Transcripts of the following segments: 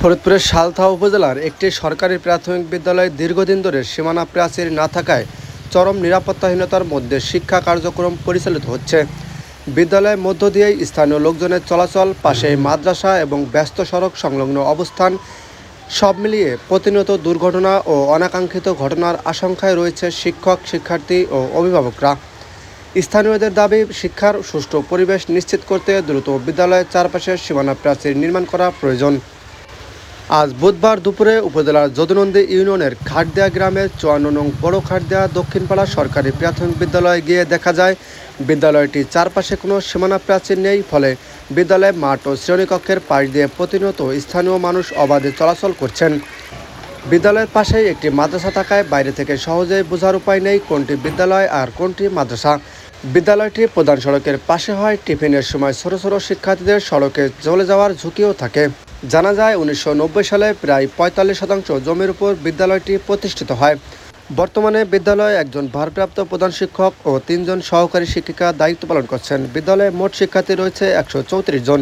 ফরিদপুরের সালথা উপজেলার একটি সরকারি প্রাথমিক বিদ্যালয়ে দীর্ঘদিন ধরে সীমানা প্রাচীর না থাকায় চরম নিরাপত্তাহীনতার মধ্যে শিক্ষা কার্যক্রম পরিচালিত হচ্ছে। বিদ্যালয়ের মধ্য দিয়েই স্থানীয় লোকজনের চলাচল, পাশেই মাদ্রাসা এবং ব্যস্ত সড়ক সংলগ্ন অবস্থান, সব মিলিয়ে প্রতিনিয়ত দুর্ঘটনা ও অনাকাঙ্ক্ষিত ঘটনার আশঙ্কায় রয়েছে শিক্ষক, শিক্ষার্থী ও অভিভাবকরা। স্থানীয়দের দাবি, শিক্ষার সুষ্ঠু পরিবেশ নিশ্চিত করতে দ্রুত বিদ্যালয়ের চারপাশে সীমানা প্রাচীর নির্মাণ করা প্রয়োজন। আজ বুধবার দুপুরে উপজেলার যদুনন্দী ইউনিয়নের খাটদিয়া গ্রামের ৫৪ নং বড় খাটদিয়া দক্ষিণপাড়া সরকারি প্রাথমিক বিদ্যালয়ে গিয়ে দেখা যায় বিদ্যালয়টির চারপাশে কোনো সীমানা প্রাচীর নেই। ফলে বিদ্যালয়ের মাঠ ও শ্রেণীকক্ষের পাশ দিয়ে প্রতিনিয়ত স্থানীয় মানুষ অবাধে চলাচল করছেন। বিদ্যালয়ের পাশেই একটি মাদ্রাসা থাকায় বাইরে থেকে সহজেই বোঝার উপায় নেই কোনটি বিদ্যালয় আর কোনটি মাদ্রাসা। বিদ্যালয়টি প্রধান সড়কের পাশে হয়, টিফিনের সময় ছোট ছোট শিক্ষার্থীদের সড়কে চলে যাওয়ার ঝুঁকিও থাকে। জানা যায় ১৯৯০ সালে প্রায় ৪৫% জমির উপর বিদ্যালয়টি প্রতিষ্ঠিত হয়। বর্তমানে বিদ্যালয়ে একজন ভারপ্রাপ্ত প্রধান শিক্ষক ও ৩ জন সহকারী শিক্ষিকা দায়িত্ব পালন করছেন। বিদ্যালয়ে মোট শিক্ষার্থী রয়েছে ১৩৪ জন।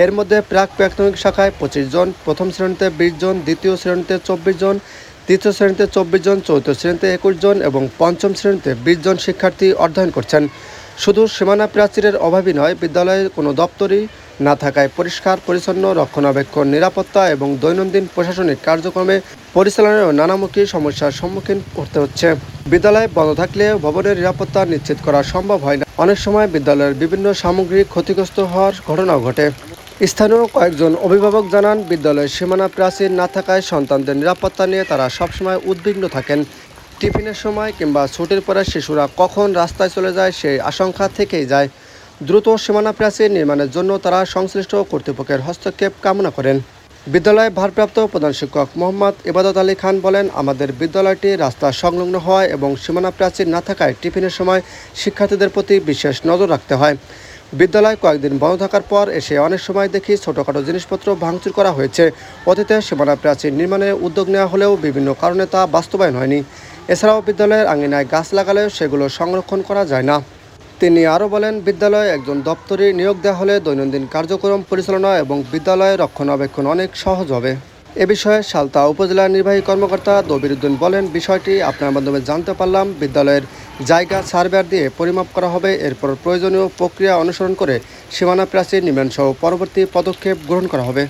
এর মধ্যে প্রাক প্রাথমিক শাখায় ২৫ জন, প্রথম শ্রেণীতে ২০ জন, দ্বিতীয় শ্রেণীতে ২৪ জন, তৃতীয় শ্রেণীতে ২৪ জন, চতুর্থ শ্রেণীতে ২১ জন এবং পঞ্চম শ্রেণীতে ২০ জন শিক্ষার্থী অধ্যয়ন করছেন। শুধু সীমানা প্রাচীরের অভাবই নয়, বিদ্যালয়ে কোনো দপ্তরই না থাকায় পরিষ্কার পরিচ্ছন্ন, রক্ষণাবেক্ষণ, নিরাপত্তা এবং দৈনন্দিন প্রশাসনিক কার্যক্রমে পরিচালনায় নানামুখী সমস্যার সম্মুখীন করতে হচ্ছে। বিদ্যালয় বন্ধ থাকলে ভবনের নিরাপত্তা নিশ্চিত করা সম্ভব হয় না। অনেক সময় বিদ্যালয়ের বিভিন্ন সামগ্রী ক্ষতিগ্রস্ত হওয়ার ঘটনাও ঘটে। স্থানীয় কয়েকজন অভিভাবক জানান, বিদ্যালয়ের সীমানা প্রাচীর না থাকায় সন্তানদের নিরাপত্তা নিয়ে তারা সবসময় উদ্বিগ্ন থাকেন। টিফিনের সময় কিংবা ছুটির পরে শিশুরা কখন রাস্তায় চলে যায় সেই আশঙ্কা থেকেই যায়। দ্রুত সীমানা প্রাচীর নির্মাণের জন্য তারা সংশ্লিষ্ট কর্তৃপক্ষের হস্তক্ষেপ কামনা করেন। বিদ্যালয়ের ভারপ্রাপ্ত প্রধান শিক্ষক মোহাম্মদ ইবাদত আলী খান বলেন, আমাদের বিদ্যালয়টি রাস্তা সংলগ্ন হওয়ায় এবং সীমানা প্রাচীর না থাকায় টিফিনের সময় শিক্ষার্থীদের প্রতি বিশেষ নজর রাখতে হয়। বিদ্যালয় কয়েকদিন বন্ধ থাকার পর এসে অনেক সময় দেখি ছোটোখাটো জিনিসপত্র ভাঙচুর করা হয়েছে। অতীতে সীমানা প্রাচীর নির্মাণে উদ্যোগ নেওয়া হলেও বিভিন্ন কারণে তা বাস্তবায়ন হয়নি। এছাড়াও বিদ্যালয়ের আঙিনায় গাছ লাগালেও সেগুলো সংরক্ষণ করা যায় না। তিনি আরও বলেন, বিদ্যালয়ে একজন দপ্তরি নিয়োগ দেওয়া হলে দৈনন্দিন কার্যক্রম পরিচালনা এবং বিদ্যালয়ের রক্ষণাবেক্ষণ অনেক সহজ হবে। এ বিষয়ে সালথা উপজেলার নির্বাহী কর্মকর্তা দবির উদ্দিন বলেন, বিষয়টি আপনার মাধ্যমে জানতে পারলাম। বিদ্যালয়ের জায়গা সার্ভেয়ার দিয়ে পরিমাপ করা হবে, এরপর প্রয়োজনীয় প্রক্রিয়া অনুসরণ করে সীমানা প্রাচীর নির্মাণসহ পরবর্তী পদক্ষেপ গ্রহণ করা হবে।